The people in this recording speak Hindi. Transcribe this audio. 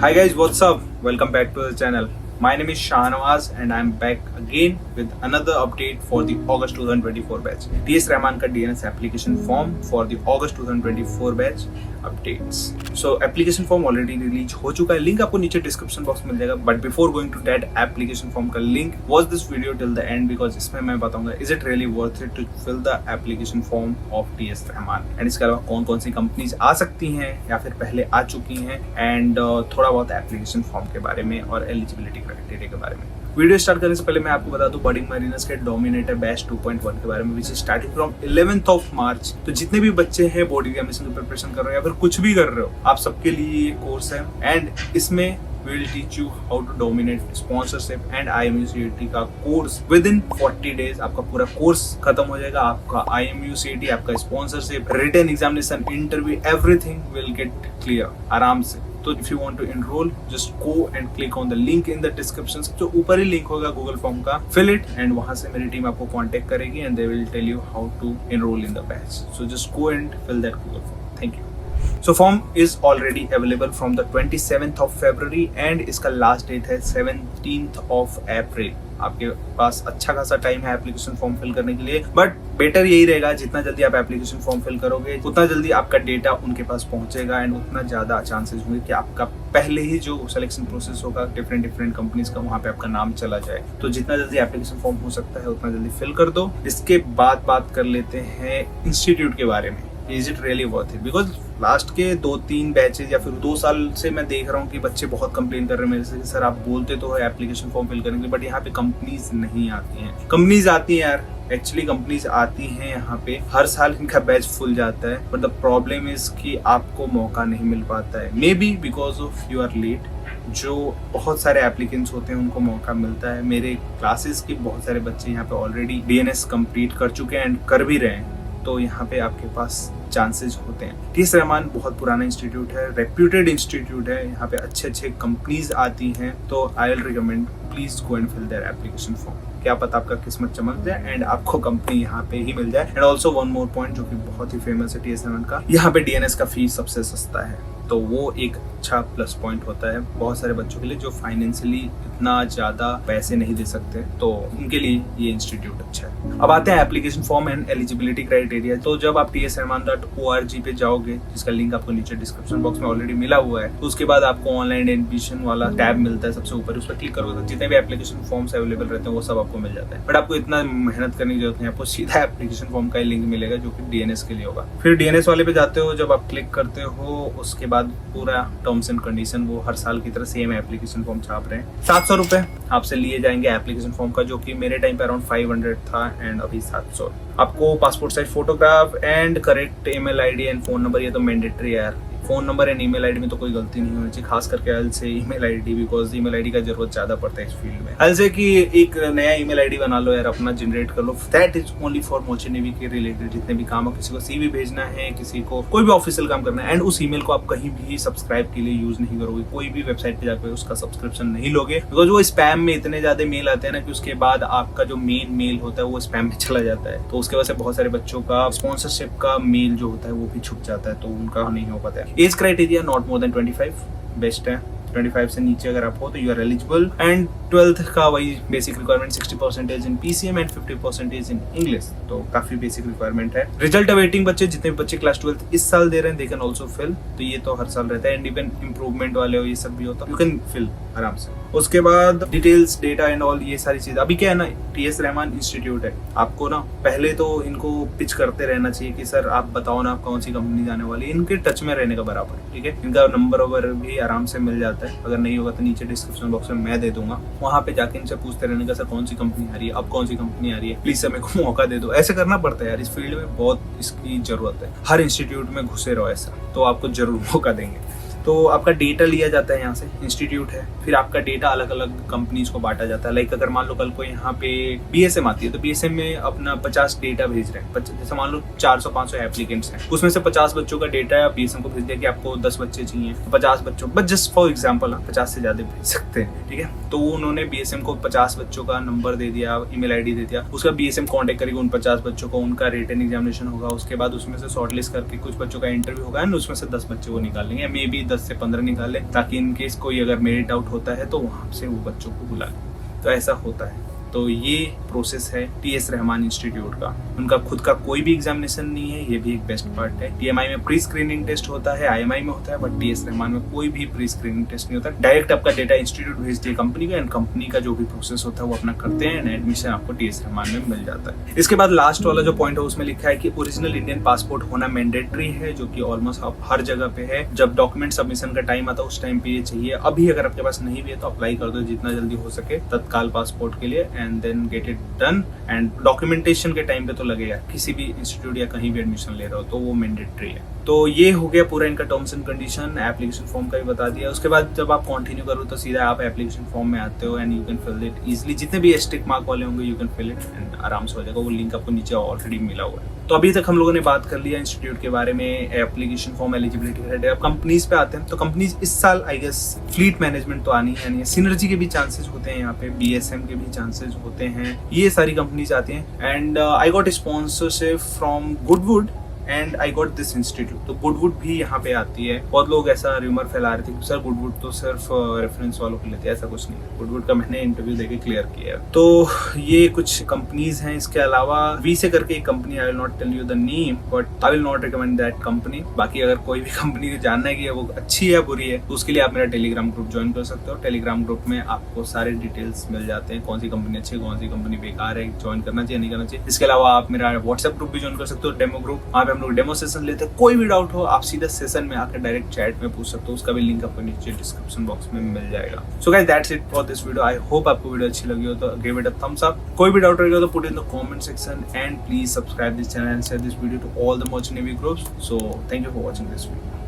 Hi guys, what's up? Welcome back to the channel. My name is Shahnawaz and I'm back again with another update for the August 2024 batch. TS Rahman का DNS application form for the August 2024 batch updates. So application form already release हो चुका है. Link आपको नीचे description box में मिल जाएगा. But before going to that application form का link, watch this video till the end because इसमें मैं बताऊंगा is it really worth it to fill the application form of TS Rahman and इसके अलावा कौन कौन सी कंपनीज आ सकती हैं या फिर पहले आ चुकी हैं एंड थोड़ा बहुत एप्लीकेशन फॉर्म के बारे में और एलिजिबिलिटी क्राइटेरिया के बारे में. वीडियो स्टार्ट करने से पहले मैं आपको बता दूं बडिंग मरीनर्स के डोमिनेटर बैच 2.1 के बारे में which is starting from 11th of March. तो जितने भी बच्चे हैं बोर्ड एग्जामिनेशन की प्रिपरेशन कर रहे हो या फिर कुछ भी कर रहे हो, आप सबके लिए ये कोर्स है एंड इसमें we will teach you how to dominate sponsorship and IMU CET का कोर्स विद इन 40 days. आपका पूरा कोर्स खत्म हो जाएगा. आपका IMU CET, आपका sponsorship, written examination, interview, everything will get clear आराम से. तो if you want to enroll just go and click on the link in the description. जो ऊपर ही लिंक होगा गूगल फॉर्म का, फिल इट एंड वहां से मेरी टीम आपको कांटेक्ट करेगी and they will tell you how to enroll in the batch. So just go and fill that Google form. Thank you. So form is already available from the 27th of February and इसका लास्ट डेट है 17th of April. आपके पास अच्छा खासा टाइम है एप्लीकेशन फॉर्म फिल करने के लिए, बट बेटर यही रहेगा जितना जल्दी आप एप्लीकेशन फॉर्म फिल करोगे उतना जल्दी आपका डेटा उनके पास पहुंचेगा एंड उतना ज्यादा चांसेस होंगे कि आपका पहले ही जो सिलेक्शन प्रोसेस होगा डिफरेंट कंपनीज का वहां पे आपका नाम चला जाए. तो जितना जल्दी एप्लीकेशन फॉर्म हो सकता है उतना जल्दी फिल कर दो. इसके बाद बात कर लेते हैं इंस्टीट्यूट के बारे में. Is it really worth it? Because last के 2-3 बैचेज या फिर 2 साल से मैं देख रहा हूँ कि बच्चे बहुत कंप्लेन कर रहे हैं मेरे से कि सर आप बोलते तो है एप्लीकेशन फॉर्म फिल करने के लिए, बट यहाँ पे कंपनीज नहीं आती हैं. कंपनीज आती हैं यार, एक्चुअली कंपनीज आती हैं यहाँ पे, हर साल इनका बैच फुल जाता है, बट द प्रॉब्लम इज कि आपको मौका नहीं मिल पाता है. Maybe because of you are late. जो बहुत सारे एप्लीकेंट्स होते हैं उनको मौका मिलता है. मेरे क्लासेस के बहुत सारे बच्चे यहाँ पे ऑलरेडी DNS कंप्लीट कर चुके हैं एंड कर भी रहे हैं, तो यहाँ पे आपके पास चांसेस होते हैं. TS रहमान बहुत पुराना इंस्टीट्यूट है, रेप्यूटेड इंस्टीट्यूट है, यहाँ पे अच्छे कंपनीज आती हैं. तो I will recommend please go and fill their application form. क्या पता आपका किस्मत चमक जाए एंड आपको कंपनी यहाँ पे ही मिल जाए. And also one more point जो कि बहुत ही फेमस है TS रहमान का, यहाँ पे DNS का फीस सबसे सस्ता है. तो वो एक अच्छा प्लस पॉइंट होता है बहुत सारे बच्चों के लिए जो फाइनेंशियली इतना ज्यादा पैसे नहीं दे सकते, तो उनके लिए ये इंस्टीट्यूट अच्छा है. अब आते हैं application form and eligibility criteria. तो जब आप tsrahman.org पे जाओगे, जिसका लिंक आपको नीचे डिस्क्रिप्शन बॉक्स में ऑलरेडी मिला हुआ है, तो उसके बाद आपको ऑनलाइन एडमिशन वाला टैब मिलता है सबसे ऊपर. उस पर क्लिक करोगे तो जितने भी एप्लीकेशन फॉर्म्स अवेलेबल रहते हैं वो सब आपको मिल जाता है. बट आपको इतना मेहनत करने की जरूरत नहीं, आपको सीधा एप्लीकेशन फॉर्म का ही लिंक मिलेगा जो कि DNS के लिए होगा. फिर DNS वाले पे जाते हो, जब आप क्लिक करते हो उसके बाद पूरा टर्म्स एंड कंडीशन वो हर साल की तरह सेम एप्लीकेशन फॉर्म छाप रहे हैं. 700 रुपए आपसे लिए जाएंगे एप्लीकेशन फॉर्म का, जो कि मेरे टाइम पे अराउंड 500 था एंड अभी 700. आपको passport size photograph and correct email ID and phone number, ये तो मैंडेटरी है यार. Phone number and email ID में तो कोई गलती नहीं होनी चाहिए, खास करके अल से email ID, because email ID का जरूरत ज्यादा पड़ता है इस फील्ड में. अल से कि एक नया ईमेल आईडी बना लो यार, अपना जनरेट कर लो. दैट इज ओनली फॉर मोची नेवी के रिलेटेड जितने भी काम हो. किसी को CV भेजना है, किसी को कोई भी ऑफिशियल काम करना है, एंड उस ईमेल को आप कहीं भी सब्सक्राइब के लिए यूज नहीं करोगे. कोई भी वेबसाइट पे जाकर उसका सब्सक्रिप्शन नहीं लोगे, बिकॉज वो स्पैम में इतने ज्यादा मेल आते हैं ना कि उसके बाद आपका जो मेन मेल होता है वो स्पैम में चला जाता है. तो उसके वजह से बहुत सारे बच्चों का स्पॉन्सरशिप का मेल जो होता है वो भी छुप जाता है, तो उनका नहीं हो पाता है. Age criteria not more than 25 best है. 25 से नीचे अगर आप हो तो you are eligible. And 12th का वही basic requirement, 60% in PCM and 50% in English. तो काफी बेसिक रिक्वायरमेंट है. रिजल्ट अवेटिंग बच्चे, जितने भी बच्चे क्लास 12th इस साल दे रहे हैं, दे कैन ऑल्सो फिल. तो ये तो हर साल रहता है. एंड इवन इम्प्रूवमेंट वाले हो ये सब भी होता है, यू कैन फिल आराम से. उसके बाद डिटेल्स, डेटा एंड ऑल ये सारी चीज. अभी क्या है ना, TS रहमान इंस्टीट्यूट है, आपको ना पहले तो इनको पिच करते रहना चाहिए कि सर आप बताओ ना कौन सी कंपनी जाने वाली है. इनके टच में रहने का बराबर, ठीक है. इनका नंबर वंबर भी आराम से मिल जाता है, अगर नहीं होगा तो नीचे डिस्क्रिप्शन बॉक्स में मैं दे दूंगा. वहां पे जाके इनसे पूछते रहने का, सर कौन सी कंपनी आ रही है, अब कौन सी कंपनी आ रही है, प्लीज सर मेरे को मौका दे दो. ऐसे करना पड़ता है यार, इस फील्ड में बहुत इसकी जरूरत है. हर इंस्टीट्यूट में घुसे रहो ऐसा, तो आपको जरूर मौका देंगे. तो आपका डेटा लिया जाता है यहाँ से, इंस्टीट्यूट है, फिर आपका डेटा अलग अलग कंपनीज को बांटा जाता है. लाइक अगर मान लो कल को यहाँ पे BSM आती है तो BSM में अपना 50 डेटा भेज रहे हैं. जैसे मान लो 400-500 एप्लीकेंट्स हैं, उसमें से 50 बच्चों का डेटा BSM को भेज दिया कि आपको 10 बच्चे चाहिए, तो 50 बच्चों, बट जस्ट फॉर एग्जाम्पल 50 से ज्यादा भेज सकते हैं, ठीक है. तो उन्होंने BSM को 50 बच्चों का नंबर दे दिया, ईमेल आईडी दे दिया, उसका BSM कॉन्टेक्ट करेगी उन 50 बच्चों को, उनका रिटन एग्जामिनेशन होगा, उसके बाद उसमें से शॉर्टलिस्ट करके कुछ बच्चों का इंटरव्यू होगा एंड उसमें से 10 बच्चे वो निकाल लेंगे, मे बी 10 से 15 निकाले, ताकि इन केस कोई अगर मेरिट आउट होता है तो वहाँ से वो बच्चों को बुला ले। तो ऐसा होता है। तो ये प्रोसेस है टीएस रहमान इंस्टीट्यूट का। उनका खुद का कोई भी एग्जामिनेशन नहीं है, ये भी एक बेस्ट पार्ट है। टीएमआई में प्री स्क्रीनिंग टेस्ट होता है, आईएमआई में होता है, बट टीएस रहमान में कोई भी प्री स्क्रीनिंग टेस्ट नहीं होता। डायरेक्ट आपका डेटा इंस्टीट्यूट भेजती है कंपनी को, एंड कंपनी का जो भी प्रोसेस होता है वो अपना करते हैं, एंड एडमिशन आपको टीएस रहमान में मिल जाता है। इसके बाद लास्ट वाला जो पॉइंट है उसमें लिखा है कि ओरिजिनल इंडियन पासपोर्ट होना मैंडेटरी है, जो कि ऑलमोस्ट आप हर जगह पे है। जब डॉक्यूमेंट सबमिशन का टाइम आता है उस टाइम पे ये चाहिए। अभी अगर आपके पास नहीं भी है तो अप्लाई कर दो जितना जल्दी हो सके तत्काल पासपोर्ट के लिए, and then get it done. And documentation के टाइम पे तो लगेगा, किसी भी इंस्टीट्यूट या कहीं भी एडमिशन ले रहे हो तो वो मैंडेटरी है। तो ये हो गया पूरा इनका terms and condition. Application form का भी बता दिया। उसके बाद जब आप कंटिन्यू करो तो सीधा आप एप्लीकेशन फॉर्म में आते हो, and you can fill it easily. जितने भी स्टिक मार्क वाले होंगे you can fill it and आराम से हो जाएगा। वो लिंक आपको नीचे ऑलरेडी मिला हुआ है। तो अभी तक हम लोगों ने बात कर लिया इंस्टीट्यूट के बारे में, एप्लीकेशन फॉर्म, एलिजिबिलिटी क्राइटेरिया। अब कंपनीज पे आते हैं। तो कंपनीज इस साल आई गेस फ्लीट मैनेजमेंट तो आनी है नहीं, सिनर्जी के भी चांसेस होते हैं, यहाँ पे बीएसएम के भी चांसेस होते हैं। ये सारी कंपनीज आती हैं। And I got sponsorship from Goodwood and I got this institute. तो गुडवुड भी यहाँ पे आती है। बहुत लोग ऐसा र्यूमर फैला रहे थे कि सर गुडवुड तो सिर्फ रेफरेंस वालों को लेते हैं, ऐसा कुछ नहीं है। गुडवुड का मैंने इंटरव्यू देके क्लियर किया। तो ये कुछ कंपनीज हैं। इसके अलावा वी से करके एक company, I will not tell you the name, but I will not recommend that company. बाकी अगर कोई भी कंपनी को जानना है कि वो अच्छी है बुरी है तो उसके लिए आप मेरा टेलीग्राम ग्रुप ज्वाइन कर सकते हो। टेलीग्राम ग्रुप में आपको सारे डिटेल्स मिल जाते हैं, कौन सी कंपनी अच्छी है, कौन सी कंपनी बेकार है, ज्वाइन करना चाहिए नहीं करना चाहिए। इसके अलावा आप मेरा व्हाट्सएप ग्रुप भी ज्वाइन कर सकते हो, डेमो ग्रुप। वहाँ पे हम लोग डेमो सेशन लेते हैं। कोई भी डाउट हो आप सीधा सेशन में आकर डायरेक्ट चैट में पूछ सकते हो। उसका भी लिंक आपको नीचे डिस्क्रिप्शन बॉक्स में मिल जाएगा। So guys that's it for this video. I hope आपको वीडियो अच्छी लगी हो तो give it a thumbs up. कोई भी डाउट रहेगा तो put in the comment section, and please subscribe this channel and share this video to all the merchant navy groups. So thank you for watching this video.